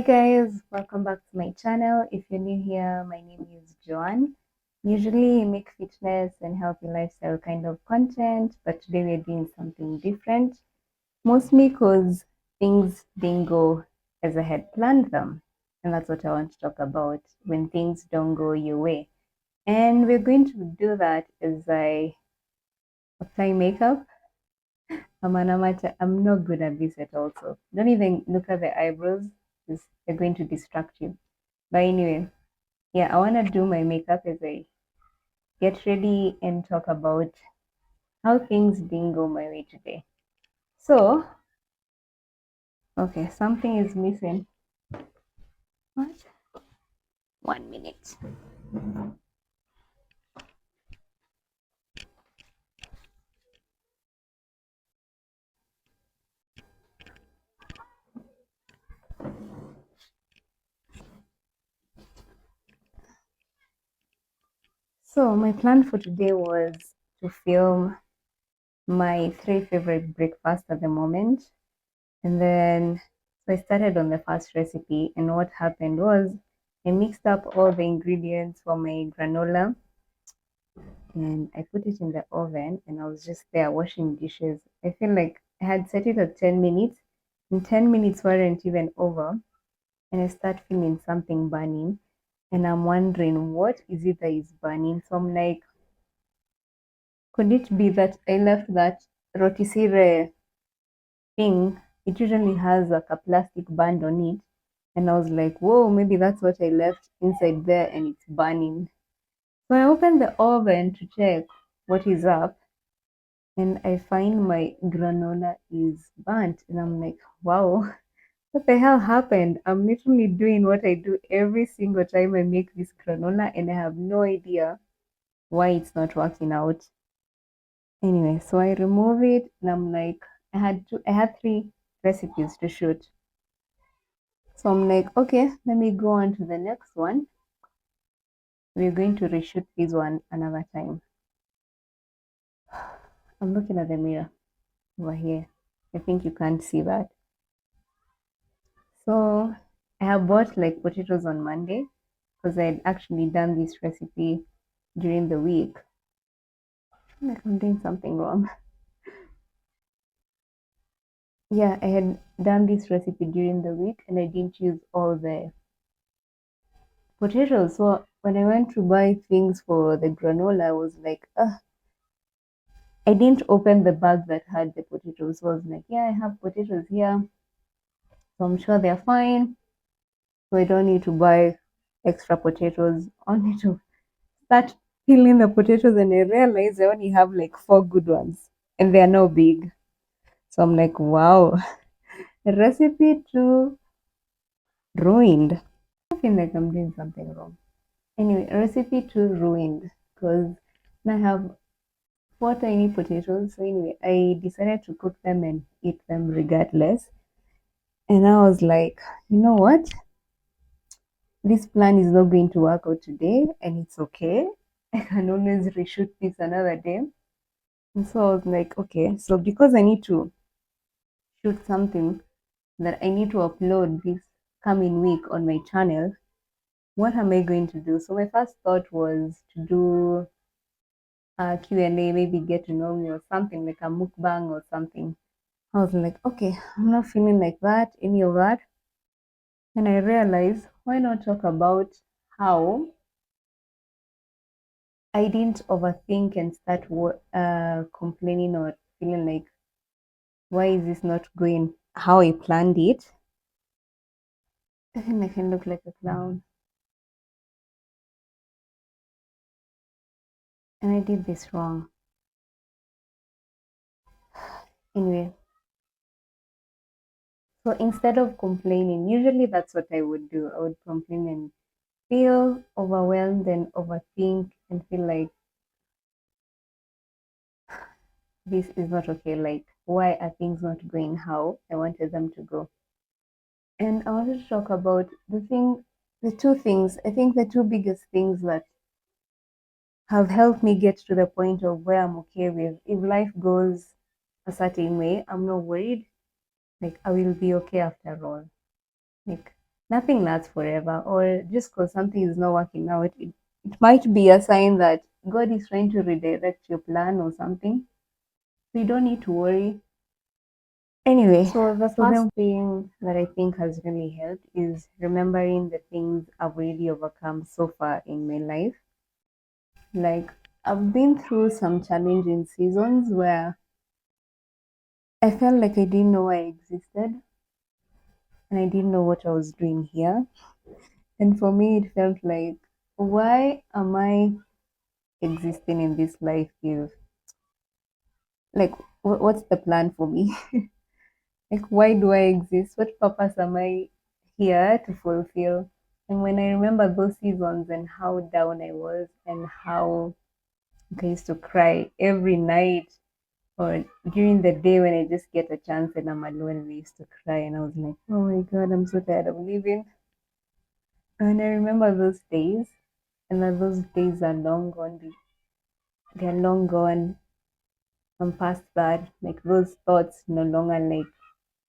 Guys, welcome back to my channel. If you're new here, my name is Joan. Usually I make fitness and healthy lifestyle kind of content, but today we're doing something different, mostly because things didn't go as I had planned them. And that's what I want to talk about, when things don't go your way. And we're going to do that as I apply makeup. I'm an amateur. I'm not good at this at all. So don't even look at the eyebrows, because they're going to distract you. But anyway, yeah, I want to do my makeup as I get ready and talk about how things didn't go my way today. So, okay, something is missing. What? 1 minute. So, my plan for today was to film my three favorite breakfasts at the moment. And then, so I started on the first recipe, and what happened was I mixed up all the ingredients for my granola and I put it in the oven and I was just there washing dishes. I feel like I had set it at 10 minutes and 10 minutes weren't even over and I start feeling something burning and I'm wondering what is it that is burning. So I'm like, could it be that I left that rotisserie thing? It usually has like a plastic band on it. And I was like, whoa, maybe that's what I left inside there and it's burning. So I opened the oven to check what is up and I find my granola is burnt. And I'm like, wow, what the hell happened? I'm literally doing what I do every single time I make this granola, and I have no idea why it's not working out. Anyway, so I remove it, and I'm like, I had three recipes to shoot. So I'm like, okay, let me go on to the next one. We're going to reshoot this one another time. I'm looking at the mirror over here. I think you can't see that. So I have bought like potatoes on Monday because I had actually done this recipe during the week. I feel like I'm doing something wrong. Yeah, I had done this recipe during the week and I didn't use all the potatoes. So when I went to buy things for the granola, I was like, I didn't open the bag that had the potatoes. So I was like, yeah, I have potatoes here. So I'm sure they're fine. So I don't need to buy extra potatoes. Only to start peeling the potatoes and I realized I only have like four good ones and they're no big. So I'm like, wow, recipe two ruined. I feel like I'm doing something wrong. Anyway, recipe two ruined because I have four tiny potatoes. So anyway, I decided to cook them and eat them regardless. And I was like, you know what? This plan is not going to work out today and it's okay. I can always reshoot this another day. And so I was like, okay, so because I need to shoot something that I need to upload this coming week on my channel, what am I going to do? So my first thought was to do a Q&A, maybe get to know me or something like a mukbang or something. I was like, okay, I'm not feeling like that, any of that. And I realized, why not talk about how I didn't overthink and start complaining or feeling like, why is this not going how I planned it? I think I can look like a clown. And I did this wrong. Anyway, so instead of complaining, usually that's what I would do. I would complain and feel overwhelmed and overthink and feel like this is not okay. Like, why are things not going how I wanted them to go? And I wanted to talk about the two things, I think the two biggest things that have helped me get to the point of where I'm okay with. If life goes a certain way, I'm not worried. Like, I will be okay after all. Like, nothing lasts forever, or just because something is not working out, it might be a sign that God is trying to redirect your plan or something. So you don't need to worry. Anyway, so the first thing that I think has really helped is remembering the things I've really overcome so far in my life. Like, I've been through some challenging seasons where I felt like I didn't know I existed and I didn't know what I was doing here. And for me, it felt like, why am I existing in this life if, like, what's the plan for me? Like, why do I exist? What purpose am I here to fulfill? And when I remember those seasons and how down I was and how I used to cry every night or during the day when I just get a chance and I'm alone and I used to cry and I was like, oh my God, I'm so tired of living. And I remember those days and that those days are long gone. They're long gone. I'm past that. Like those thoughts no longer like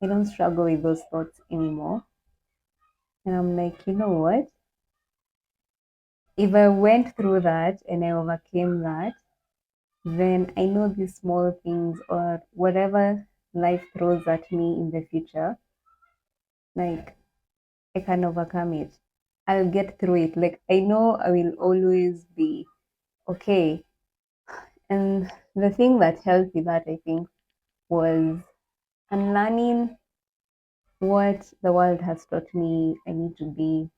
I don't struggle with those thoughts anymore. And I'm like, you know what? If I went through that and I overcame that, then I know these small things or whatever life throws at me in the future, like I can overcome it. I'll get through it. Like I know I will always be okay. And the thing that helped with that, I think, was unlearning what the world has taught me I need to be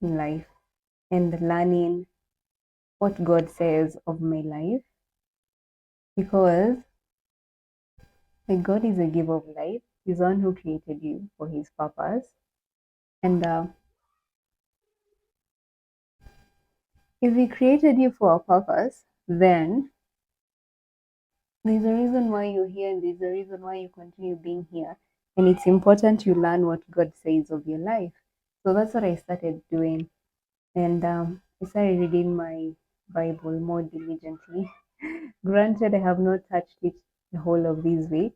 in life and learning what God says of my life because like God is a giver of life. He's the one who created you for his purpose. And if he created you for a purpose, then there's a reason why you're here and there's a reason why you continue being here. And it's important you learn what God says of your life. So that's what I started doing. And I started reading my Bible more diligently. Granted, I have not touched it the whole of this week.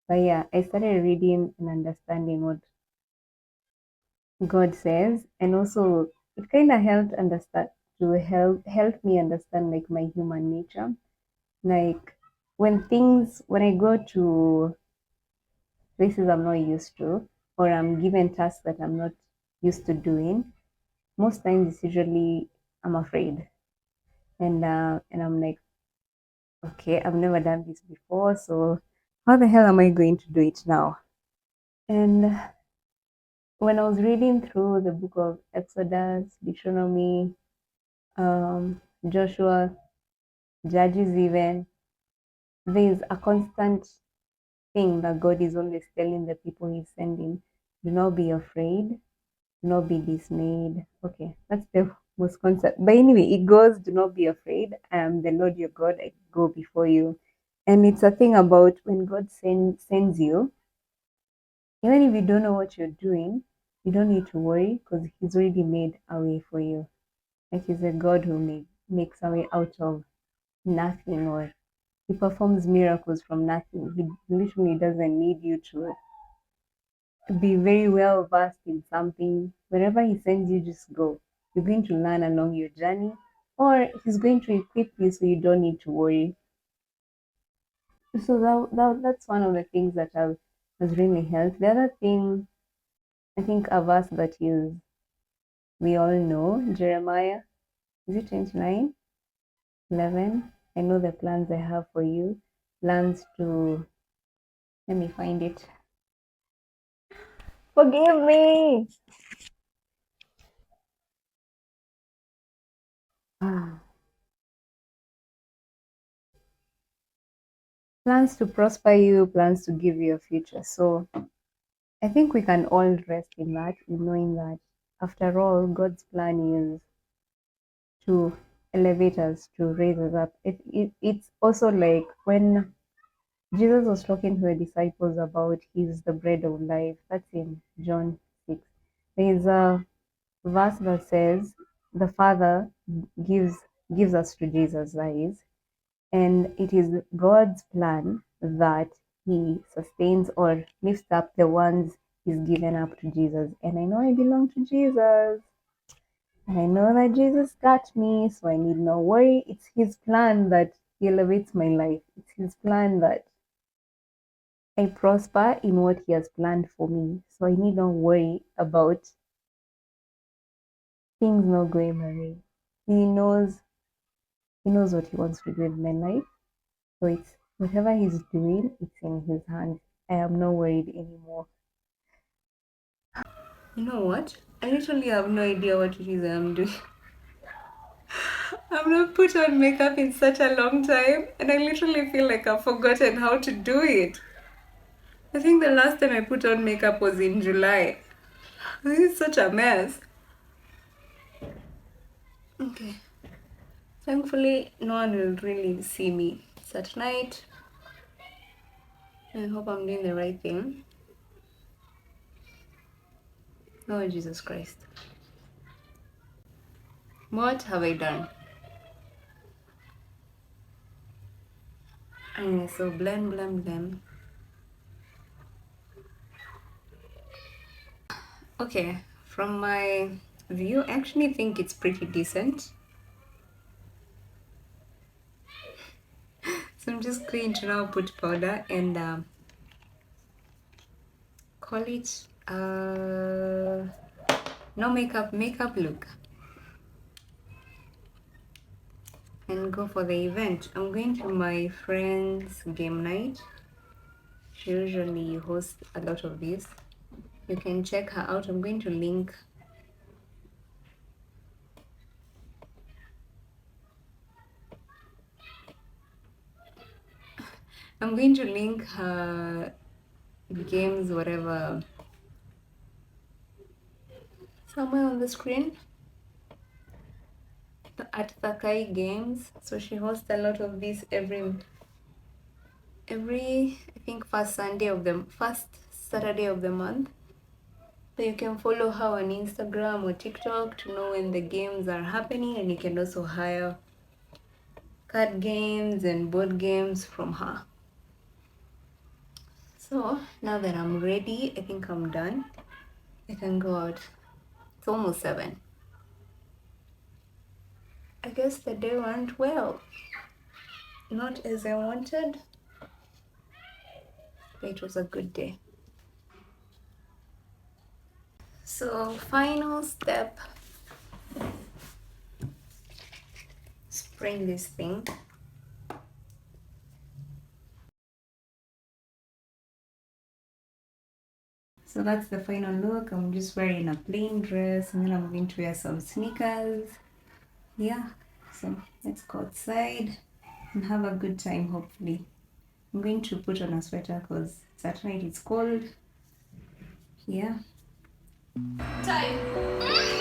But yeah, I started reading and understanding what God says. And also it kind of helped understand to help me understand like my human nature. Like when I go to places I'm not used to, or I'm given tasks that I'm not used to doing, most times it's usually I'm afraid, and I'm like, okay, I've never done this before, so how the hell am I going to do it now? And when I was reading through the book of Exodus, Deuteronomy, Joshua, Judges, even there is a constant thing that God is always telling the people He's sending: do not be afraid, not be dismayed. Okay, that's the most concept. But anyway, it goes, do not be afraid. I am the Lord your God, I go before you. And it's a thing about when God sends you, even if you don't know what you're doing, you don't need to worry because He's already made a way for you. Like He's a God who makes a way out of nothing, or He performs miracles from nothing. He literally doesn't need you to be very well versed in something. Wherever he sends you, just go. You're going to learn along your journey, or he's going to equip you so you don't need to worry. So that's one of the things that has really helped. The other thing, I think a verse that is we all know, Jeremiah, is it 29:11? I know the plans I have for you, plans to, let me find it. Forgive me. Ah. Plans to prosper you, plans to give you a future. So I think we can all rest in that, in knowing that after all, God's plan is to elevate us, to raise us up. It's also like when Jesus was talking to the disciples about He's the bread of life. That's in John 6. There's a verse that says the Father gives gives us to Jesus, that is, and it is God's plan that He sustains or lifts up the ones he's given up to Jesus. And I know I belong to Jesus. And I know that Jesus got me, so I need no worry. It's his plan that elevates my life. It's his plan that I prosper in what he has planned for me. So I need not worry about things not going my way. He knows what he wants to do in my life. So it's whatever he's doing, it's in his hands. I am not worried anymore. You know what? I literally have no idea what it is I'm doing. I've not put on makeup in such a long time, and I literally feel like I've forgotten how to do it. I think the last time I put on makeup was in July. This is such a mess. Okay. Thankfully, no one will really see me. It's at night. I hope I'm doing the right thing. Oh, Jesus Christ. What have I done? Anyway, so blend. Okay, from my view, I actually think it's pretty decent. So I'm just going to now put powder and call it no makeup look, and go for the event. I'm going to my friend's game night. She usually hosts a lot of these. You can check her out. I'm going to link her games, whatever, somewhere on the screen, at Thakai Games. So she hosts a lot of these every I think first Saturday of the month. So you can follow her on Instagram or TikTok to know when the games are happening, and you can also hire card games and board games from her. So now that I'm ready, I think I'm done. I can go out. It's almost 7. I guess the day went well. Not as I wanted, but it was a good day. So final step, spring this thing. So that's the final look. I'm just wearing a plain dress, and then I'm going to wear some sneakers. Yeah, so let's go outside and have a good time, hopefully. I'm going to put on a sweater because at night it's cold. Yeah. Time.